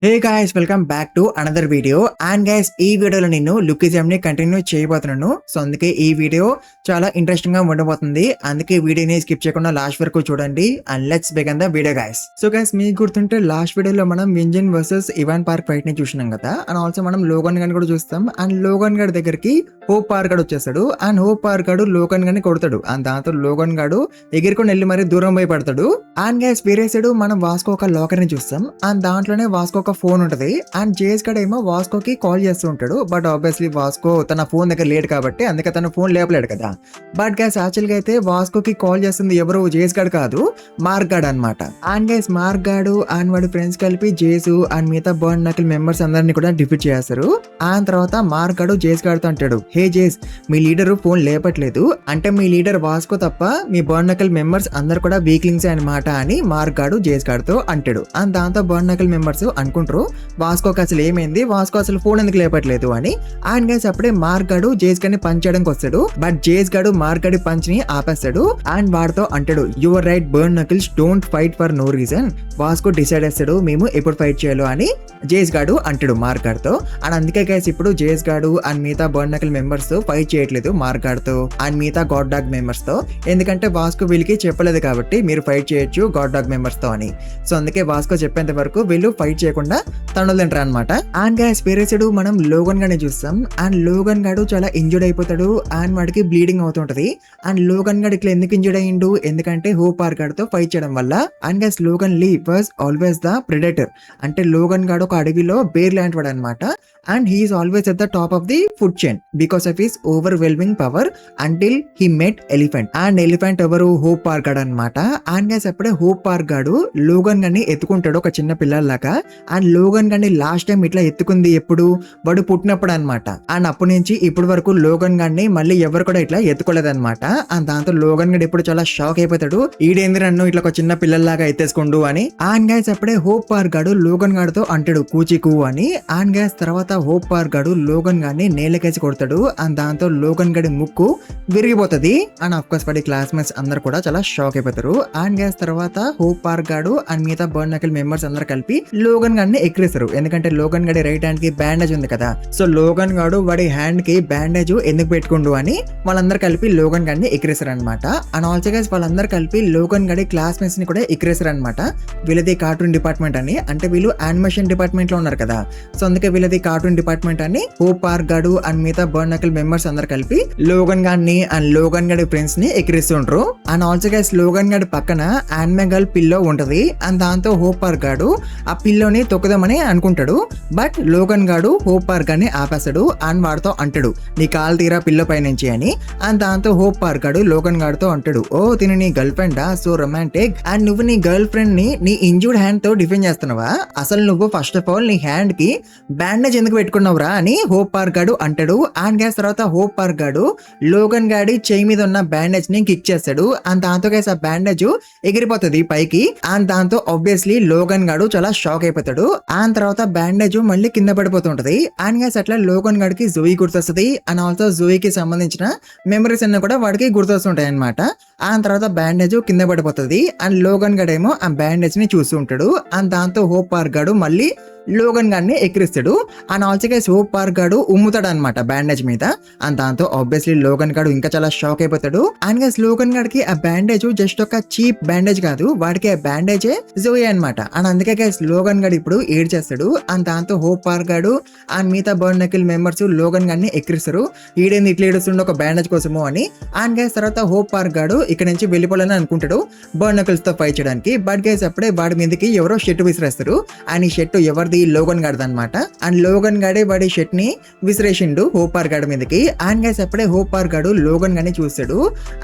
Hey guys, welcome back to another video. And guys, ఈ వీడియోలో నేను లుకిజం ని కంటిన్యూ చేయబోతున్నాను. సో అందుకే ఈ వీడియో చాలా ఇంట్రెస్టింగ్ గా ఉండబోతుంది. అందుకే వీడియోని స్కిప్ చేయకుండా లాస్ట్ వరకు చూడండి. And let's begin the video guys. So guys, మీకు గుర్తుంటే లాస్ట్ వీడియోలో మనం వింజన్ వర్సెస్ ఇవాన్ పార్క్ ఫైట్ ని చూసినాం కదా. అండ్ ఆల్సో మనం లోగన్ గన్ కూడా చూస్తాం. అండ్ లోగన్ గడ్ దగ్గరికి హోప్ పార్క్ గడ్ వచ్చేస్తాడు. అండ్ హోప్ పార్క్ గడు లోగన్ గన్ కొడతాడు. అండ్ దాంతో లోగన్ గడు ఎగిరికొని వెళ్ళి మరి దూరం పోయి పడతాడు. అండ్ గైస్, వేరే సైడ్ మనం వాస్కో ఒక లాకర్ ని చూస్తాం. అండ్ దాంట్లోనే వాస్కో ఒక ఫోన్ ఉంటది. అండ్ జేస్ గడ్ ఏమో వాస్కోకి కాల్ చేస్తూ ఉంటాడు. బట్ ఆబ్వియస్లీ వాస్కో తన ఫోన్ దగ్గర లేడు కాబట్టి అందుకే తన ఫోన్ లేపలేడు కదా. బట్ గైస్, యాక్చువల్ గా అయితే వాస్కోకి కాల్ చేస్తుంది ఎవరు, జేస్ గడ్ కాదు, మార్క్ గడ్ అనమాట. అండ్ గైస్, మార్క్ గడ్ అండ్ వాడి ఫ్రెండ్స్ కలిపి జేసు అండ్ మిగతా బర్న్ నకిల్ మెంబర్స్ అందరినీ కూడా డిఫీట్ చేస్తారు. ఆ తర్వాత మార్క్ గడ్ జేస్ గడ్ తో అంటాడు, హే జేస్, మీ లీడర్ ఫోన్ లేపట్లేదు అంటే మీ లీడర్ వాస్కో తప్ప మీ బర్న్ నకిల్ మెంబర్స్ అందరు కూడా వీక్లింగ్స్ అనమాట అని మార్క్ గడ్ జేస్ గడ్ తో అంటాడు. అండ్ దాంతో బర్న్ నకిల్ మెంబర్స్ అనుకుంటారు వాస్కోకి అసలు ఏమైంది, వాస్కో అసలు ఫోన్ ఎందుకు లేపట్లేదు అని. అండ్ గైస్, అప్పుడే మార్క్ గడు జేస్ గడ్ ని పంచ్ చేయడానికి వస్తాడు. బట్ జేస్ గడు మార్క్ గడి పంచ్ ని ఆపేస్తాడు. అండ్ వాడితో అంటాడు, you're right burn knuckles, don't fight for no reason. Vasco decide చేస్తాడు మేము ఎప్పుడు ఫైట్ చేయాలో అని జేస్ గాడు అంటాడు మార్క్ గాడ్ తో. అండ్ అందుకే గైస్, ఇప్పుడు జేస్ గాడు అండ్ మిగతా బర్న్ నకిల్ మెంబర్స్ తో ఫైట్ చేయట్లేదు మార్క్ గాడ్ తో అండ్ మిగతా గాడ్ డాగ్ మెంబర్స్ తో. ఎందుకంటే వాస్కో వీళ్ళకి చెప్పలేదు కాబట్టి మీరు ఫైట్ చేయొచ్చు గాడ్ డాగ్ మెంబర్స్ తో అని. సో అందుకే వాస్కో చెప్పేంత వరకు వీళ్ళు ఫైట్ చేయకుండా తనులుంటారు అనమాట. అండ్ గైస్, వేరే సైడ్ మనం లోగన్ గానే చూస్తాం. అండ్ లోగన్ గాడు చాలా ఇంజర్డ్ అయిపోతాడు. అండ్ వాడికి బ్లీడింగ్ అవుతుంటది. అండ్ లోగన్ గాడు ఇట్లా ఎందుకు ఇంజర్డ్ అయ్యిండు, ఎందుకంటే హోప్ పార్క్ గాడితో ఫైట్ చేయడం వల్ల. And guys, Logan Lee was always the predator. అంటే లోగన్ గాడు ఒక అడవిలో బేర్ లాంటి వాడు అనమాట. And he's always at the top of the food chain because of his overwhelming power until he met elephant. And elephant ఎవరు, Hope Park గాడు అనమాట. అండ్ గైస్, అప్పుడే హోప్ పార్క్ గాడు లోగన్ గన్ని ఎత్తుకుంటాడు ఒక చిన్న పిల్లల్లాగా. అండ్ లోగన్ గన్ని లాస్ట్ టైం ఇట్లా ఎత్తుకుంది ఎప్పుడు, వాడు పుట్టినప్పుడు అనమాట. అండ్ అప్పటి నుంచి ఇప్పటి వరకు లోగన్ గన్ని మళ్ళీ ఎవరు కూడా ఇట్లా ఎత్తుకోలేదన్నమాట. అండ్ దాంతో లోగన్ గడ్ ఇప్పుడు చాలా షాక్ అయిపోతాడు, ఈడేంది నన్ను ఇట్లా ఒక చిన్న పిల్లల్లాగా ఎత్తేసుకుండు అని. అండ్ గైస్, అప్పుడే హోప్ పార్క్ గాడు లోగన్ గాడితో అంటాడు కూచికు అని. అండ్ గైస్, తర్వాత హోప్ పార్క్ గాడు లోగన్ గాడిని నేలకేసి కొడతాడు. అండ్ దాంతో లోగన్ గడి ముక్కు విరిగిపోతుంది. అండ్ ఆఫ్ కోర్స్ వాడి క్లాస్మేట్స్ అందరు కూడా చాలా షాక్ అయిపోతారు. అండ్ గైస్, తర్వాత హోప్ పార్క్ గాడు అండ్ మిగతా బర్న్ నకిల్ మెంబర్స్ అందరు కలిపి లోగన్ గాడిని ఎక్కిరిస్తారు. ఎందుకంటే లోగన్ గడి రైట్ హ్యాండ్ కి బ్యాండేజ్ ఉంది కదా. సో లోగన్ గాడు వాడి హ్యాండ్ కి బ్యాండేజ్ ఎందుకు పెట్టుకుండు అని వాళ్ళందరూ కలిపి లోగన్ గడిని ఎక్కిరిస్తారు అనమాట. అండ్ ఆల్సో గైస్, వాళ్ళందరూ కలిపి లోగన్ గడి క్లాస్మేట్స్ ని కూడా ఎక్కిరిస్తారు అనమాట. వీళ్ళది కార్టూన్ డిపార్ట్మెంట్ అని, అంటే వీళ్ళు యానిమేషన్ డిపార్ట్మెంట్ లో ఉన్నారు కదా. సో అందుకే వీళ్ళది కార్టూన్ డిపార్ట్మెంట్ అని హోప్ పార్క్ గాడు అండ్ మిగతా బర్న్ నకిల్ మెంబర్స్ అందరు కలిపి లోగన్ గాడిని అండ్ లోగన్ గడి ఫ్రెండ్స్ ని ఎక్కిరిస్తుంటారు. అండ్ ఆల్సో గైస్, లోగన్ గడి పక్కన యానిమల్ పిల్లో ఉంటది. అండ్ దాంతో హోప్ పార్క్ గాడు ఆ పిల్లోని తొక్కుదామని అనుకుంటాడు. బట్ లోగన్ గాడు హోప్ పార్క్ గాడిని ఆపేస్తాడు. అండ్ వాడితో అంటాడు, నీ కాలు తీరా పిల్ల పై నుంచి అని. అండ్ దాంతో హోప్ పార్క్ గాడు లోగన్ గాడితో అంటాడు, ఓ తిను నీ గర్ల్ ఫ్రెండా, సో రొమాంటిక్. అండ్ నువ్వు నీ గర్ల్ ఫ్రెండ్ ని నీ ఇంజూర్డ్ హ్యాండ్ తో డిఫెండ్ చేస్తున్నావా, అసలు నువ్వు ఫస్ట్ ఆఫ్ ఆల్ నీ హ్యాండ్ కి బ్యాండేజ్ ఎందుకు పెట్టుకున్నావురా అని హోప్ పార్క్ గాడు అంటాడు. అండ్ గైస్, తర్వాత హోప్ పార్క్ గాడు లోగన్ గాడి చేయి మీద ఉన్న బ్యాండేజ్ ని కిక్ చేస్తాడు. అండ్ దాంతో గైస్ ఆ బ్యాండేజ్ ఎగిరిపోతుంది పైకి. అండ్ దాంతో ఆబ్వియస్లీ లోగన్ గాడు చాలా షాక్ అయిపోతాడు. అండ్ తర్వాత బ్యాండేజ్ మళ్ళీ కింద పడిపోతుంటది. అండ్ గైస్, అట్లా లోగన్ గాడికి జోయి గుర్తొస్తుంది. అండ్ ఆల్సో జోయికి సంబంధించిన మెమరీస్ అన్ని కూడా వాడికి గుర్తొస్తుంటాయి అనమాట. అండ్ తర్వాత బ్యాండేజ్ కింద పడిపోతుంది. అండ్ లోగన్ గాడేమో ఆ బ్యాండేజ్ ని చూస్తూ ఉంటాడు. అండ్ దాంతో హోప్ పార్క్ గాడు మళ్ళీ లోగన్ గాడిని ఎక్కిరిస్తాడు. And also guys, Hope Park గాడు ఉమ్ముతాడు అనమాట బ్యాండేజ్ మీద. అండ్ దాంతో ఆబ్వియస్లీ లోగన్ గాడు ఇంకా చాలా షాక్ అయిపోతాడు. అండ్ గైస్, లోగన్ గాడికి ఆ బ్యాండేజ్ జస్ట్ ఒక చీప్ బ్యాండేజ్ కాదు, వాడికి ఆ బ్యాండేజే జోయి అనమాట. అండ్ అందుకే గైస్, లోగన్ గాడు ఇప్పుడు ఏడ్ చేస్తాడు. అండ్ దాంతో హోప్ పార్క్ గాడు అండ్ మిగతా బర్న్ నకిల్ మెంబర్స్ లోగన్ గాడిని ఎక్కిరిస్తారు, ఈడేంది ఇట్లా ఏడుస్తుండే ఒక బ్యాండేజ్ కోసము అని. అండ్ గైస్, తర్వాత హోప్ పార్క్ గాడు ఇక్కడ నుంచి వెళ్ళిపోవాలని అనుకుంటాడు బర్న్ నకిల్స్ తో ఫైట్ చేయడానికి. బట్ గైస్, అప్పుడే వాడి మీదకి ఎవరో షెట్ విసిరేస్తారు. అండ్ ఈ షెట్ ఎవరిది, లోగన్ గాడిది అనమాట. అండ్ లోగన్ గాడే వాడి షెట్ ని విసిరేసిండు హోప్ పార్క్ గాడి మీదకి. అండ్ గైస్, అప్పుడే హోప్ పార్క్ గాడు లోగన్ గాని చూస్తాడు.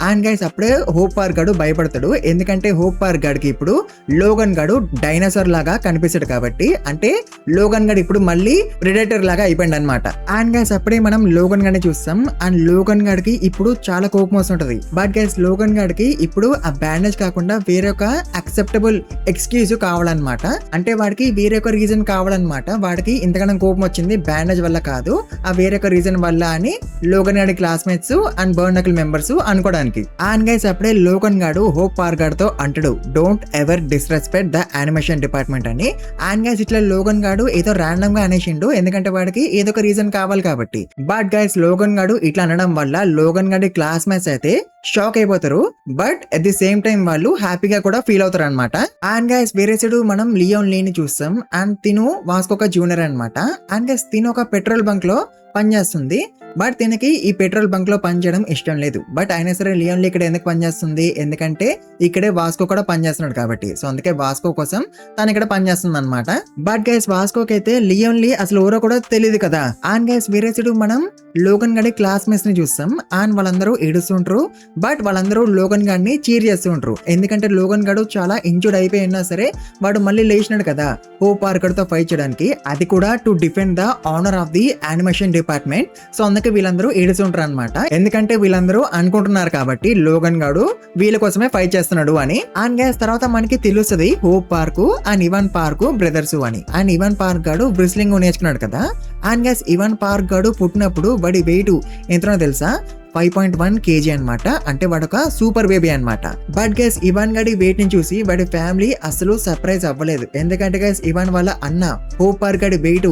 అండ్ గైస్, అప్పుడే హోప్ పార్క్ గాడు భయపడతాడు. ఎందుకంటే హోప్ పార్క్ గాడికి ఇప్పుడు లోగన్ గాడు డైనోసార్ లాగా కనిపిస్తాడు కాబట్టి, అంటే లోగన్ గాడు ఇప్పుడు మళ్ళీ ప్రెడేటర్ లాగా అయిపోయింది అనమాట. అండ్ గైస్, అప్పుడే మనం లోగన్ గాని చూస్తాం. అండ్ లోగన్ గాడికి ఇప్పుడు చాలా కోపం వస్తుంటది. బట్ గైస్, లోగన్ గాడికి ఇప్పుడు ఆ బ్యాండేజ్ కాకుండా వేరొక అక్సెప్టబుల్ ఎక్స్క్యూజ్ కావాలన్నమాట. అంటే వాడికి వేరొక రీజన్ కావాలన్నమాట. వాడికి ఇంతకన్నా కోపం వచ్చింది బ్యాండేజ్ వల్ల కాదు, ఆ వేరే ఒక రీజన్ వల్ల అని లోగన్ గాడి classmates and burn knuckle members అనుకోవడానికి. అండ్ గైస్ అప్పుడే లోగన్ గాడు హోప్ పార్క్ గాడ్ తో అంటాడు, don't ever disrespect the animation department అని. అండ్ గైస్ ఇట్లా లోగన్ గాడు ఏదో ర్యాండమ్ గా అనేసిండు, ఎందుకంటే వాడికి ఏదో ఒక రీజన్ కావాలి కాబట్టి. బట్ గైస్ లోగన్ గాడు ఇట్లా అనడం వల్ల లోగన్ గాడి క్లాస్మేట్స్ అయితే షాక్ అయిపోతారు, but at the same time వాళ్ళు హ్యాపీగా కూడా ఫీల్ అవుతారు అనమాట. అండ్ గైస్ వేరే సైడ్ మనం లియోన్ లీని చూస్తాం. అండ్ తిను వాస్కో ఒక జూనియర్ అనమాట. అండ్ గైస్ తిను ఒక పెట్రోల్ బంక్ లో పనిచేస్తుంది, బట్ తినకి ఈ పెట్రోల్ బంక్ లో పనిచేయడం ఇష్టం లేదు. బట్ అయినా సరే లియోన్ లీ ఇక్కడ ఎందుకు పనిచేస్తుంది, ఎందుకంటే ఇక్కడే వాస్కో కూడా పనిచేస్తున్నాడు కాబట్టి. సో అందుకే వాస్కో కోసం తను ఇక్కడ పనిచేస్తుంది అనమాట. బట్ గైస్ వాస్కోకి అయితే లియోన్ లీ అసలు ఎవరో కూడా తెలియదు కదా. అండ్ గైస్ వేరే సైడ్ మనం లోగన్ గడి క్లాస్మేట్స్ ని చూస్తాం. అండ్ వాళ్ళందరూ ఏడుస్తుంటారు, బట్ వాళ్ళందరూ లోగన్ గాడిని చీర్ చేస్తూ ఉంటారు, ఎందుకంటే లోగన్ గడు చాలా ఇంజూర్డ్ అయిపోయినా సరే వాడు మళ్ళీ లేచినాడు కదా హోప్ పార్కర్ తో ఫైట్ చేయడానికి, అది కూడా to defend the honour of the animation department. So అందుకే వీళ్ళందరూ ఏడుస్తుంటారు అనమాట, ఎందుకంటే వీళ్ళందరూ అనుకుంటున్నారు కాబట్టి లోగన్ గాడు వీళ్ళ కోసమే ఫైట్ చేస్తున్నాడు అని. అండ్ గైస్ తర్వాత మనకి తెలుస్తుంది Hope Park and Ivan Park brothers అని. అండ్ ఇవాన్ పార్క్ గాడు బ్రిస్లింగ్ నేర్చుకున్నాడు కదా. అండ్ గైస్ ఇవాన్ పార్క్ గాడు పుట్టినప్పుడు వాడి వెయిట్ ఎంతనో తెలుసా, 5.1 kg అనమాట. అంటే వాడొక సూపర్ బేబీ అనమాట. బట్ గైస్ ఇవాన్ గడి వెయిట్ ని చూసి వాడి ఫ్యామిలీ అసలు సర్ప్రైజ్ అవ్వలేదు, ఎందుకంటే గైస్ ఇవాన్ వాళ్ళ అన్న హోప్ పార్క్ గడి వెయిట్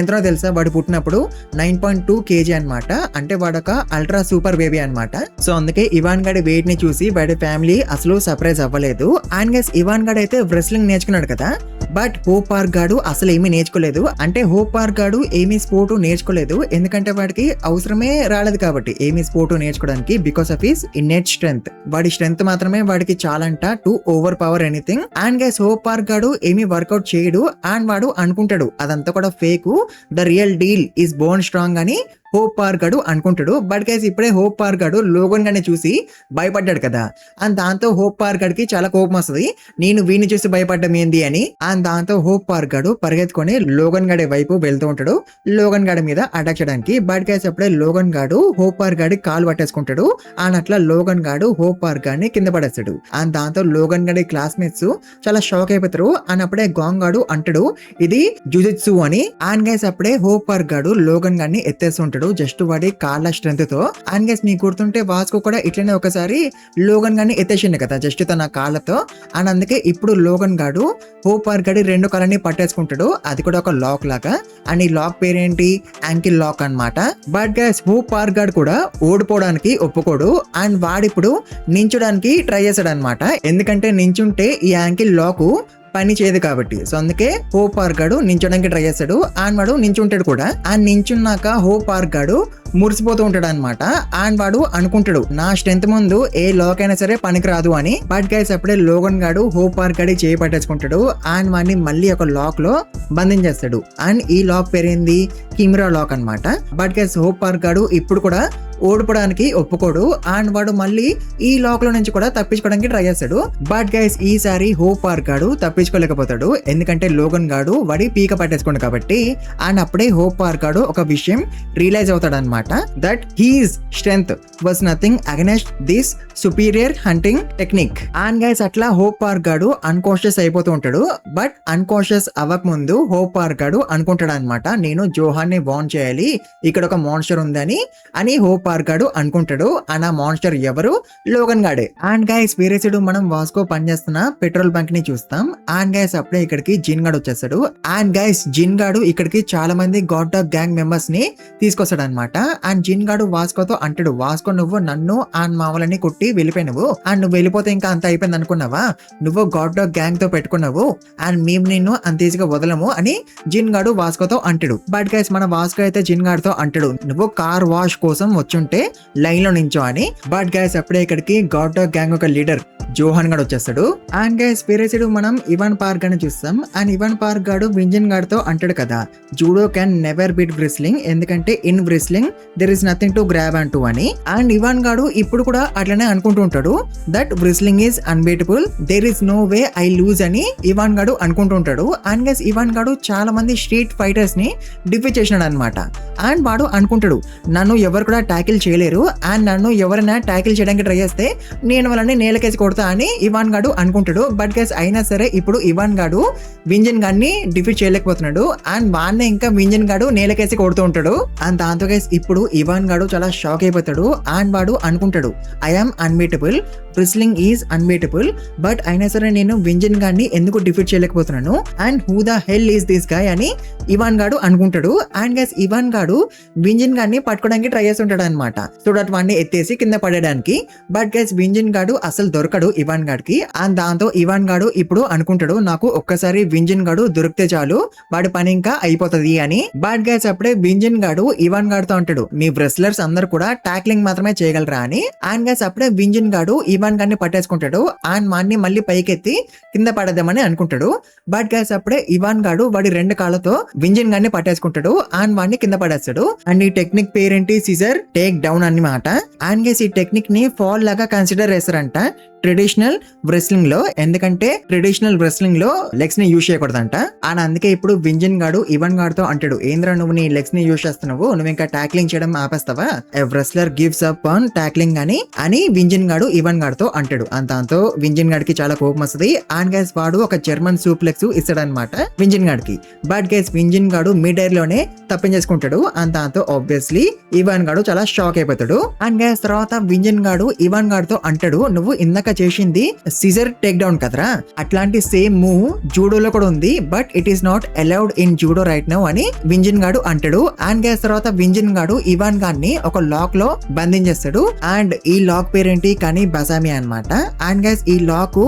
ఎంతనో తెలుసా, వాడు పుట్టినప్పుడు 9.2 kg అనమాట. అంటే వాడొక అల్ట్రా సూపర్ బేబీ అనమాట. సో అందుకే ఇవాన్ గడి వెయిట్ ని చూసి వాడి ఫ్యామిలీ అసలు సర్ప్రైజ్ అవ్వలేదు. అండ్ గైస్ ఇవాన్ గడి అయితే రెస్లింగ్ నేర్చుకున్నాడు కదా, బట్ హోప్ పార్క్ గాడు అసలు ఏమీ నేర్చుకోలేదు. అంటే హోప్ పార్క్ గాడు ఏమీ స్పోర్ట్ నేర్చుకోలేదు, ఎందుకంటే వాడికి అవసరమే రాలేదు కాబట్టి ఏమీ స్పోర్ట్ నేర్చుకోవడానికి, because of his innate strength. వాడి స్ట్రెంగ్త్ మాత్రమే వాడికి చాలంట to overpower anything. And guys Hope Park గాడు ఏమీ వర్కౌట్ చేయడు, అండ్ వాడు అనుకుంటాడు అదంతా కూడా fake, the real deal is born strong అని హోప్ పార్క్ గాడు అనుకుంటాడు. బట్ గైస్ ఇప్పుడే హోప్ పార్క్ గాడు లోగన్ గాని చూసి భయపడ్డాడు కదా, అండ్ దాంతో హోప్ పార్క్ గాడికి చాలా కోపం వస్తుంది, నేను వీడిని చూసి భయపడ్డం ఏంది అని. అండ్ దాంతో హోప్ పార్క్ గాడు పరిగెత్తుకొని లోగన్ గాడి వైపు వెళ్తూ ఉంటాడు లోగన్ గాడి మీద అటాక్ చేయడానికి. బట్ గైస్ అప్పుడే లోగన్ గాడు హోప్ పార్క్ గాడి కాలు పట్టేసుకుంటాడు, అండ్ అట్లా లోగన్ గాడు హోప్ పార్క్ గాడిని కింద పడేస్తాడు. అండ్ దాంతో లోగన్ గాడి క్లాస్మేట్స్ చాలా షాక్ అయిపోతారు. అండ్ అప్పుడే గాంగ్ గాడు అంటాడు ఇది జుజిత్సు అని. అండ్ గైస్ అప్పుడే హోప్ పార్క్ గాడు లోగన్ గాడిని ఎత్తేస్తుంటాడు జస్ట్ వాడి కాళ్ళ స్ట్రెంత్ తో. అండ్ గైస్ మీకు గుర్తుంటే వాస్కో కూడా ఇట్లనే ఒకసారి లోగన్ గాడిని ఎత్తేసిండు కదా జస్ట్ తన కాళ్ళతో. అండ్ అందుకే ఇప్పుడు లోగన్ గాడు హోప్ పార్క్ గాడి రెండు కాళ్ళని పట్టేసుకుంటాడు, అది కూడా ఒక లాక్ లాగా. అండ్ ఈ లాక్ పేరేంటి, యాంకిల్ లాక్ అన్నమాట. బట్ గైస్ హోప్ పార్క్ గాడు కూడా ఓడిపోవడానికి ఒప్పుకోడు, అండ్ వాడిప్పుడు నించడానికి ట్రై చేస్తాడు అనమాట, ఎందుకంటే నించుంటే ఈ యాంకిల్ లాక్ పని చేయదు కాబట్టి. సో అందుకే హోప్ పార్క్ గాడు నించడానికి ట్రై చేస్తాడు, అండ్ వాడు నించుంటాడు కూడా. అండ్ నించున్నాక హోప్ పార్క్ గాడు మురిసిపోతూ ఉంటాడు అనమాట. అండ్ వాడు అనుకుంటాడు నా స్ట్రెంత్ ముందు ఏ లాక్ అయినా సరే పనికిరాదు అని. బట్ గైస్ అప్పుడే లోగన్ గాడు హోప్ పార్క్ గాడి చేయి పట్టేసుకుంటాడు, అండ్ వాడిని మళ్ళీ ఒక లాక్ లో బంధించేస్తాడు. అండ్ ఈ లాక్ పేరేంది, కిమిరా లాక్ అనమాట. బట్ గైస్ హోప్ పార్క్ గాడు ఇప్పుడు కూడా ఓడిపోవడానికి ఒప్పుకోడు, అండ్ వాడు మళ్ళీ ఈ లాక్ లో నుంచి కూడా తప్పించుకోవడానికి ట్రై చేస్తాడు. బట్ గైస్ ఈసారి హోప్ పార్క్ గాడు తప్పించుకోలేకపోతాడు, ఎందుకంటే లోగన్ గాడు వాడి పీక పట్టేసుకోండు కాబట్టి. అండ్ అప్పుడే హోప్ పార్క్ గాడు ఒక విషయం రియలైజ్ అవుతాడు అనమాట, that he's strength was nothing against this superior hunting technique. And guys అట్లా హోప్ పార్క్ గాడు అన్కాన్షియస్ అయిపోతూ ఉంటాడు. బట్ అన్కాన్షియస్ అవ్వక ముందు హోప్ పార్క్ గాడు అనుకుంటాడు అనమాట, నేను జోహాన్ ని వార్న్ చేయాలి, ఇక్కడ ఒక మాన్స్టర్ ఉందని అని హోప్ పార్క్ గాడు అనుకుంటాడు. అండ్ ఆ మాన్స్టర్ ఎవరు, లోగన్ గాడే. అండ్ గైస్ వేరే సైడ్ మనం వాస్కో పనిచేస్తున్న పెట్రోల్ బంక్ ని చూస్తాం. అండ్ గైస్ అప్పుడే ఇక్కడికి జిన్ గాడు వచ్చేస్తాడు. అండ్ గైస్ జిన్ గాడు ఇక్కడికి చాలా మంది గాడ్ డాగ్ గ్యాంగ్ మెంబర్స్ ని తీసుకొస్తాడు అనమాట. అండ్ జిన్ గాడు వాస్కోతో అంటాడు, వాస్కో నువ్వు నన్ను అండ్ మామలని కొట్టి వెళ్ళిపోయినవు, అండ్ నువ్వు వెళ్ళిపోతే ఇంకా అంత అయిపోయింది అనుకున్నావా, నువ్వు గాడ్ డాగ్ గ్యాంగ్ తో పెట్టుకున్నావు, అండ్ మేము నిన్ను అంత ఈజీగా వదలము అని జిన్ గాడు వాస్కోతో అంటాడు. బట్ గైస్ మన వాస్కో అయితే జిన్ గాడితో అంటాడు, నువ్వు కార్ వాష్ కోసం వచ్చుంటే లైన్ లో నించో అని. బట్ గైస్ అప్పుడే ఇక్కడికి గాడ్ డాగ్ గ్యాంగ్ ఒక లీడర్ జోహాన్ గాడు వచ్చేస్తాడు. అండ్ గైస్ వేరే సైడ్ మనం ఇవాన్ పార్క్ గాని చూస్తాం. అండ్ ఇవాన్ పార్క్ గాడు వింజన్ గాడితో అంటాడు కదా, judo can never beat wrestling, ఎందుకంటే in wrestling there is nothing to grab అంటూ అని. అండ్ ఇవాన్ గాడు ఇప్పుడు కూడా అట్లనే అనుకుంటూ ఉంటాడు, that wrestling is unbeatable, there is no way I lose అని ఇవాన్ గాడు అనుకుంటూ ఉంటాడు. అండ్ గైస్ ఇవాన్ గాడు చాలా మంది స్ట్రీట్ ఫైటర్స్ ని డిఫీట్ చేసినాడు అనమాట. అండ్ వాడు అనుకుంటాడు, నన్ను ఎవరు కూడా ట్యాకిల్ ట్యాకిల్ చేయలేరు అండ్ నన్ను ఎవరైనా ట్యాకిల్ చేయడానికి ట్రై చేస్తే నేను వాళ్ళని నేలకేసి కొడతా అని ఇవాన్ గాడు అనుకుంటాడు. బట్ గైస్ అయినా సరే ఇప్పుడు ఇవాన్ గాడు వింజన్ గాడిని డిఫీట్ చేయలేకపోతున్నాడు అండ్ వాడిని ఇంకా వింజన్ గాడు నేలకేసి కొడుతూ ఉంటాడు. అండ్ దాంతో గైస్ ఇప్పుడు ఇవాన్ గాడు చాలా షాక్ అయిపోతాడు అండ్ వాడు అనుకుంటాడు I'm unbeatable, wrestling is unbeatable, but అయినా సరే నేను వింజన్ గాడిని ఎందుకు డిఫీట్ చేయలేకపోతున్నాను and who the hell is this guy అని ఇవాన్ గాడు అనుకుంటాడు. అండ్ గైస్ ఇవాన్ గాడు వింజన్ గాడిని పట్టుకోవడానికి ట్రై చేస్తుంటాడు అనమాట, సో దట్ వాడిని ఎత్తేసి కింద పడేయడానికి. బట్ గైస్ వింజన్ గాడు అసలు దొరకడు ఇవాన్ గాడికి. అండ్ దాంతో ఇవాన్ గాడు ఇప్పుడు అనుకుంటాడు నాకు ఒక్కసారి వింజన్ గాడు దొరికితే చాలు వాడి పని ఇంకా అయిపోతుంది అని. బట్ గైస్ అప్పుడే వింజన్ గాడు ఇవాన్ గాడితో అంటాడు మీ రెస్లర్స్ అందరు కూడా టాక్లింగ్ మాత్రమే చేయగలరా అని. అండ్ గైస్ అప్పుడే వింజన్ గాడు ఇవాన్ గాడిని పట్టేసుకుంటాడు అండ్ వాడిని మళ్ళీ పైకెత్తి కింద పడేద్దామని అనుకుంటాడు. బట్ గైస్ అప్పుడే ఇవాన్ గాడు వాడి 2 కాళ్ళతో వింజన్ గాడిని పట్టేసుకుంటాడు అండ్ వాడిని కింద పడేస్తాడు. అండ్ ఈ టెక్నిక్ పేరేంటి సిజర్ టేక్ డౌన్ అన్నమాట. అండ్ గైస్ ఈ టెక్నిక్ ని ఫాల్ లాగా కన్సిడర్ చేస్తారంట ట్రెడిషనల్ రెస్లింగ్ లో, ఎందుకంటే ట్రెడిషనల్ రెస్లింగ్ లో లెగ్స్ ని యూజ్ చేయకూడదంట. అండ్ అందుకే ఇప్పుడు వింజన్ గాడు ఇవాన్ గాడితో అంటాడు ఏంద్రా నువ్వు నీ లెగ్స్ ని యూజ్ చేస్తున్నావు, నువ్వు ఇంకా టాక్లింగ్ చేయడం ఆపేస్తావా, ఎ wrestler gives up on tackling అని వింజన్ గాడు ఇవాన్ గాడితో అంటాడు. అండ్ దాంతో వింజన్ గాడికి చాలా కోపం వస్తుంది అండ్ గైస్ వాడు ఒక జర్మన్ సూప్లెక్స్ ఇస్తాడనమాట వింజన్ గాడికి. బట్ గైస్ వింజన్ గాడు మిడ్ ఎయిర్ లోనే తప్పించేసుకుంటాడు అండ్ దాంతో ఆబ్వియస్లీ ఇవాన్ గాడు చాలా షాక్ అయిపోతాడు. అండ్ గైస్ తర్వాత వింజన్ గాడు ఇవాన్ గాడితో అంటాడు నువ్వు ఇందాక చేసింది సిజర్ టేక్ డౌన్ కదరా, అట్లాంటి సేమ్ మూవ్ జూడోలో కూడా ఉంది but it is not allowed in judo right now అని వింజన్ గాడు అంటాడు. అండ్ గైస్ తర్వాత వింజన్ గాడు ఇవాన్ గాడిని ఒక లాక్ లో బంధించేస్తాడు అండ్ ఈ లాక్ పేరేంటి కానీ బసామి అన్నమాట. అండ్ గైస్ ఈ లాక్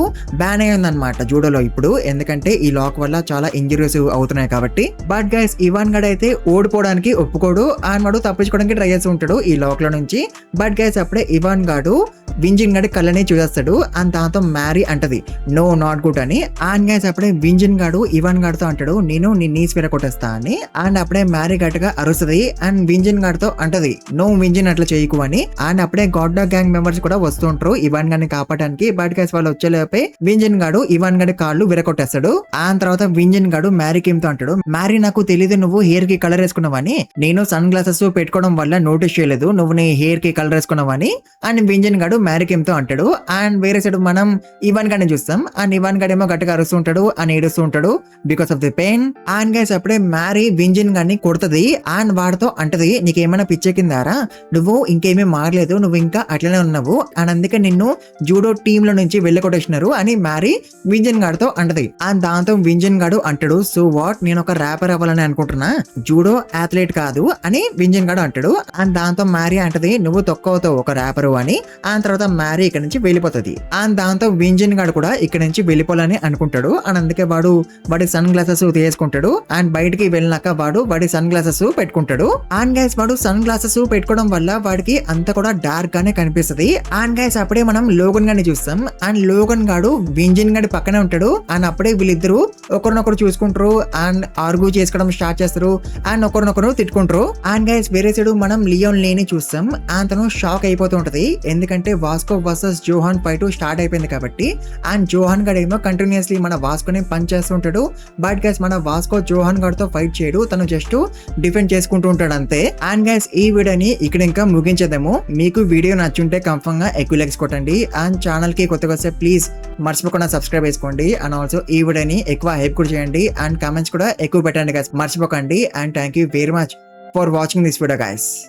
బ్యాన్ అయ్యింది అనమాట జూడోలో ఇప్పుడు, ఎందుకంటే ఈ లాక్ వల్ల చాలా ఇంజరీస్ అవుతున్నాయి కాబట్టి. బట్ గైస్ ఇవాన్ గాడు అయితే ఓడిపోవడానికి ఒప్పుకోడు అండ్ వాడు తప్పించుకోవడానికి ట్రై చేస్తూ ఉంటాడు ఈ లాక్ లో నుంచి. బట్ గైస్ అప్పుడే ఇవాన్ గాడు వింజన్ గాడి కళ్ళని చూసేస్తాడు అండ్ దాంతో మ్యారీ అంటది నో నాట్ గుడ్ అని. అండ్ గైస్ అప్పుడే వింజన్ గాడు ఇవాన్ గాడితో అంటాడు నేను నీ నీస్ విరగొట్టేస్తా అని. అండ్ అప్పుడే మ్యారీ గట్టిగా అరుస్తుంది అండ్ వింజన్ గాడితో అంటది నో వింజన్ అట్లా చేయకు అని. అండ్ అప్పుడే గాడ్ డాగ్ గ్యాంగ్ మెంబర్స్ కూడా వస్తుంటారు ఇవాన్ గాడిని కాపాడడానికి. బట్ గైస్ వాళ్ళు వచ్చేలోపే వింజన్ గాడు ఇవాన్ గాడి కాళ్ళు విరగొట్టేస్తాడు. అండ్ తర్వాత వింజన్ గాడు మ్యారీ కిమ్ తో అంటాడు మ్యారీ నాకు తెలియదు నువ్వు హెయిర్ కి కలర్ వేసుకున్నావని, నేను సన్ గ్లాసెస్ పెట్టుకోవడం వల్ల నోటీస్ చేయలేదు నువ్వు నీ హెయిర్ కి కలర్ వేసుకున్నావని అని వింజన్ గాడు మ్యారీ కిమ్ తో అంటాడు. అండ్ వేరే సైడ్ మనం ఇవాన్ గాడిని చూస్తాం అండ్ ఇవాన్ గాడు ఏమో గట్టిగా అరుస్తూ ఉంటాడు అని ఏడుస్తూ ఉంటాడు because of the pain. And guys అప్పుడే మ్యారీ వింజన్ గాడిని కొడుతుంది అండ్ వాడితో అంటది నీకేమైనా పిచ్చెక్కిందారా, నువ్వు ఇంకేమీ మారలేదు, నువ్వు ఇంకా అట్లనే ఉన్నావు అండ్ అందుకే నిన్ను జూడో టీమ్ లో నుంచి వెళ్ళగొట్టేసినారు అని మ్యారీ వింజన్ గాడితో అంటది. అండ్ దాంతో వింజన్ గాడు అంటాడు సో వాట్ నేను ఒక ర్యాపర్ అవ్వాలని అనుకుంటున్నా, జూడో అథ్లెట్ కాదు అని వింజన్ గాడు అంటాడు. అండ్ దాంతో మ్యారీ అంటది నువ్వు తొక్కవుతావు ఒక ర్యాపరు అని. అండ్ తర్వాత మ్యారీ ఇక్కడ నుంచి వెళ్ళిపోతుంది. అండ్ దాంతో వింజన్ గాడు కూడా ఇక్కడ నుంచి వెళ్ళిపోవాలని అనుకుంటాడు అండ్ అందుకే వాడి సన్ గ్లాసెస్ తీసుకుంటాడు అండ్ బయటికి వెళ్ళినాక వాడి సన్ గ్లాసెస్ పెట్టుకుంటాడు. అండ్ గైస్ వాడు సన్ గ్లాసెస్ పెట్టుకోవడం వల్ల వాడికి అంతా కూడా డార్క్ గానే కనిపిస్తుంది. అండ్ గైస్ అప్పుడే మనం లోగన్ గాడిని చూస్తాం అండ్ లోగన్ గాడు వింజన్ గాడి పక్కనే ఉంటాడు అండ్ అప్పుడే వీళ్ళిద్దరు ఒకరినొకరు చూసుకుంటారు అండ్ ఆర్గ్యూ చేసుకోవడం స్టార్ట్ చేస్తారు అండ్ ఒకరినొకరు తిట్టుకుంటారు. అండ్ గైస్ వేరే సైడ్ మనం లియోన్ లేని చూస్తాం అండ్ తను షాక్ అయిపోతూ ఉంటది ఎందుకంటే వాస్కో వర్సెస్ జోహాన్ ఫైట్ స్టార్ట్ అయిపోయింది కాబట్టి. అండ్ జోహాన్ గడ్ ఏమో కంటిన్యూస్లీ మన వాస్కోని పంచ్ చేస్తుంటాడు. బట్ గైస్ మన వాస్కో జోహాన్ గడ్తో ఫైట్ చేయడు, తను జస్ట్ డిఫెండ్ చేసుకుంటూ ఉంటాడు అంతే. అండ్ గైస్ ఈ వీడియోని ఇక్కడ ఇంకా ముగించేద్దాము. మీకు వీడియో నచ్చుంటే కన్ఫర్మ్ గా ఎక్కువ లైక్స్ కొట్టండి అండ్ ఛానల్ కి కొత్తగా వస్తే ప్లీజ్ మర్చిపోకుండా సబ్స్క్రైబ్ చేసుకోండి అండ్ ఆల్సో ఈ వీడియోని ఎక్కువ హైప్ కూడా చేయండి అండ్ కామెంట్స్ కూడా ఎక్కువ పెట్టండి గైస్ మర్చిపోకండి. And thank you very much for watching this video guys.